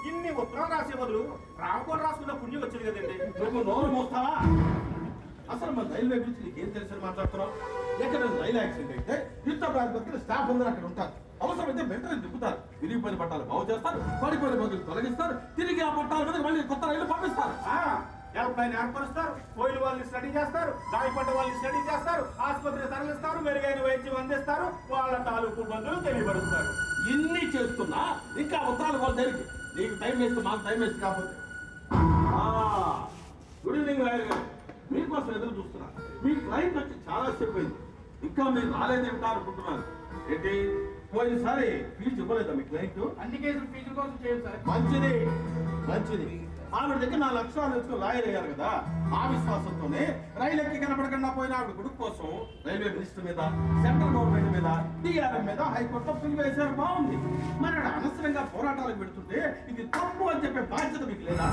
ఇన్ని ఉత్తరాలు రాసే బదులు రామకోట రాసుకున్న పుణ్యం వచ్చింది కదండి. నువ్వు నోరు మోస్తావా? అసలు మన రైల్వే గురించి నీకేం తెలిసి మాట్లాడుతున్నావు? ఎక్కడ రైలు యాక్సిడెంట్ అయితే యుద్ధ ప్రాతిపదికన స్టాఫ్ అందరూ అక్కడ ఉంటారు. అవసరమైతే వెంటనే దిప్పుతారు. విరిగిపోయిన పట్టాలు బాగు చేస్తారు, పడిపోయిన బదులు తొలగిస్తారు, తిరిగి ఆ పట్టాల మీద మళ్ళీ కొత్త రైలు పంపిస్తారు. ఎలపైన ఏర్పరుస్తారు, పోయిన వాళ్ళని స్టడీ చేస్తారు, గాయపడ్డ వాళ్ళని స్టడీ చేస్తారు, ఆసుపత్రికి తరలిస్తారు, మెరుగైన వైద్యం అందిస్తారు, వాళ్ళ తాలూకు బంధువులు తెలియపరుస్తారు. ఇన్ని చేస్తున్నా ఇంకా ఉత్తరాలు వాళ్ళ దగ్గరికి నీకు టైం వేస్ట్, మాకు టైం వేస్ట్ కాకపోతే. గుడ్ ఈవినింగ్ రాయల్ గారు, మీకోసం ఎదురు చూస్తున్నా. మీ క్లయింట్ వచ్చి చాలా సేపు అయింది, ఇంకా మీరు రాలేదేమిటా అనుకుంటున్నారు. ఏంటి పోయినసారి ఫీజు ఇవ్వలేదా మీ క్లయింట్? అన్ని కేసులు ఫీజు కోసం చేయదు సార్. మంచిది మంచిది. ఆవిడ దగ్గర 4 లక్షలు తెచ్చుకుని లాయర్ అయ్యారు కదా, ఆ విశ్వాసంతోనే రైలు ఎక్కి కనపడకుండా పోయిన ఆవిడ కొడుకు కోసం రైల్వే మినిస్టర్ మీద, సెంట్రల్ గవర్నమెంట్ మీద, టీఆర్ఎం మీద హైకోర్టులో పిల్ వేశారు. బాగుంది. మరి అనవసరంగా పోరాటాలకు పెడుతుంటే ఇది తప్పు అని చెప్పే బాధ్యత మీకు లేదా?